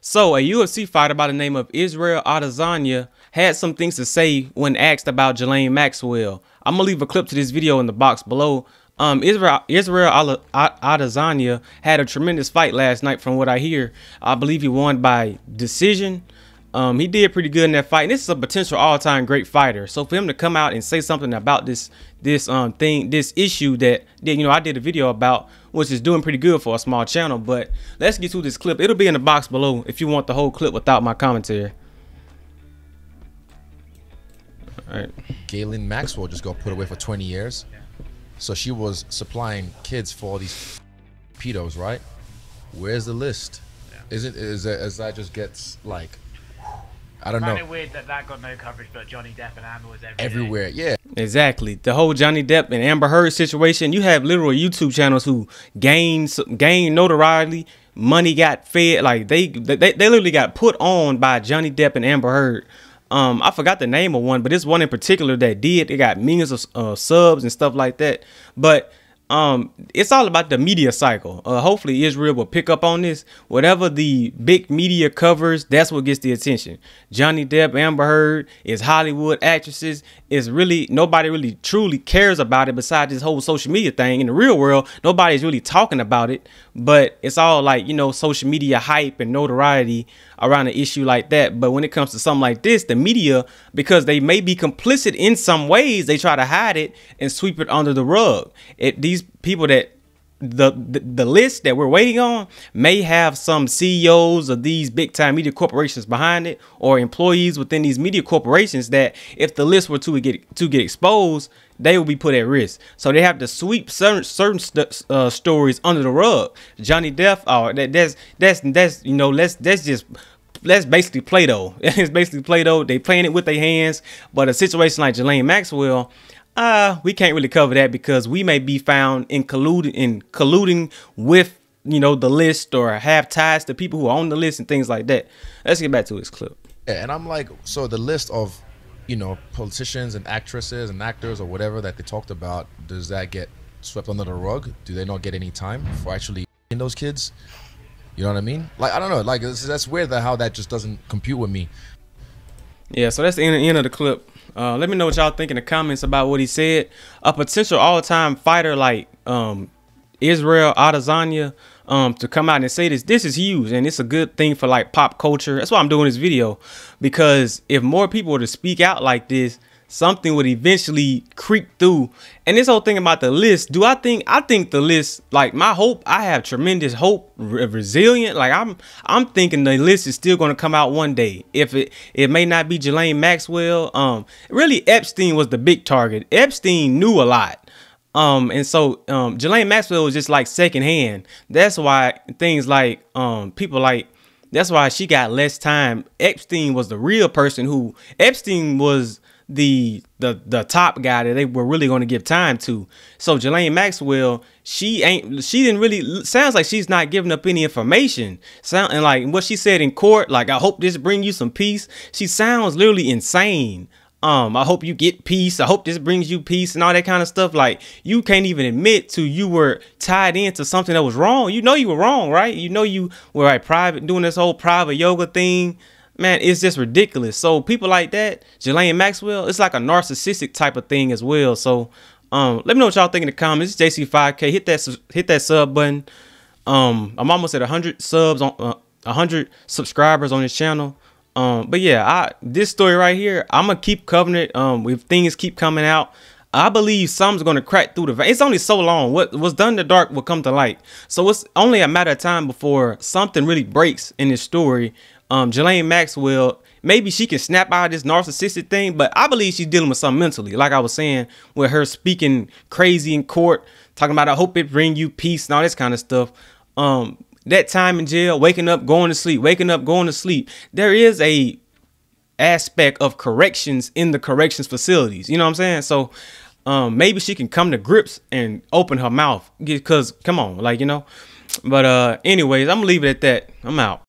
So, a UFC fighter by the name of Israel Adesanya had some things to say when asked about Ghislane Maxwell. I'm gonna leave a clip to this video in the box below. Israel Adesanya had a tremendous fight last night from what I hear. I believe he won by decision. He did pretty good in that fight. And this is a potential all-time great fighter. So for him to come out and say something about this issue that I did a video about, which is doing pretty good for a small channel. But let's get to this clip. It'll be in the box below if you want the whole clip without my commentary. All right. Ghislane Maxwell just got put away for 20 years. So she was supplying kids for all these pedos, right? Where's the list? Yeah. Is that just gets like, I don't know. It's weird that got no coverage, but Johnny Depp and Amber was everywhere. Yeah, exactly. The whole Johnny Depp and Amber Heard situation. You have literal YouTube channels who gain notoriety, money got fed, like they literally got put on by Johnny Depp and Amber Heard. I forgot the name of one, but it's one in particular that did. It got millions of subs and stuff like that. But it's all about the media cycle. Hopefully Israel will pick up on this. Whatever the big media covers, that's what gets the attention. Johnny Depp, Amber Heard, is Hollywood actresses. Is really nobody really truly cares about it besides this whole social media thing. In the real world, nobody's really talking about it, but it's all like, social media hype and notoriety around an issue like that. But when it comes to something like this, the media, because they may be complicit in some ways, they try to hide it and sweep it under the rug. These people that the list that we're waiting on may have some CEOs of these big time media corporations behind it, or employees within these media corporations that if the list were to get exposed, they will be put at risk. So they have to sweep certain stories under the rug. Johnny Depp, that's basically Play-Doh. It's basically Play-Doh. They playing it with their hands. But a situation like Ghislane Maxwell, we can't really cover that because we may be found in colluding with, the list, or have ties to people who are on the list and things like that. Let's get back to this clip. Yeah, and I'm like, so the list of, politicians and actresses and actors or whatever that they talked about, does that get swept under the rug? Do they not get any time for actually in those kids? You know what I mean? Like, I don't know. Like, that's weird how that just doesn't compute with me. Yeah, so that's the end of the clip. Let me know what y'all think in the comments about what he said. A potential all-time fighter like Israel Adesanya to come out and say this is huge, and it's a good thing for like pop culture. That's why I'm doing this video, because if more people were to speak out like this, something would eventually creep through. And this whole thing about the list, I think the list, like, my hope, I have tremendous hope, resilient. Like, I'm thinking the list is still going to come out one day. If it may not be Ghislane Maxwell. Really Epstein was the big target. Epstein knew a lot. And so Ghislane Maxwell was just like secondhand. That's why things like that's why she got less time. Epstein was the real person Epstein was the top guy that they were really going to give time to. So Ghislane Maxwell, she didn't really, sounds like she's not giving up any information. And like what she said in court, like, I hope this bring you some peace. She sounds literally insane. I hope you get peace. I hope this brings you peace and all that kind of stuff. Like, you can't even admit to you were tied into something that was wrong. You know you were wrong, right? You know you were like doing this whole private yoga thing. Man, it's just ridiculous. So people like that, Ghislane Maxwell, it's like a narcissistic type of thing as well. So let me know what y'all think in the comments. It's JC5K. Hit that sub button. I'm almost at 100 subs on 100 subscribers on this channel. But yeah, this story right here, I'm gonna keep covering it. If things keep coming out, I believe something's gonna crack through the veil. It's only so long. What was done in the dark will come to light. So it's only a matter of time before something really breaks in this story. Ghislane Maxwell, maybe she can snap out of this narcissistic thing, but I believe she's dealing with something mentally. Like I was saying, with her speaking crazy in court, talking about, I hope it bring you peace and all this kind of stuff. That time in jail, waking up, going to sleep, waking up, going to sleep. There is a aspect of corrections in the corrections facilities. You know what I'm saying? So maybe she can come to grips and open her mouth, because come on, like, But anyways, I'm gonna leave it at that. I'm out.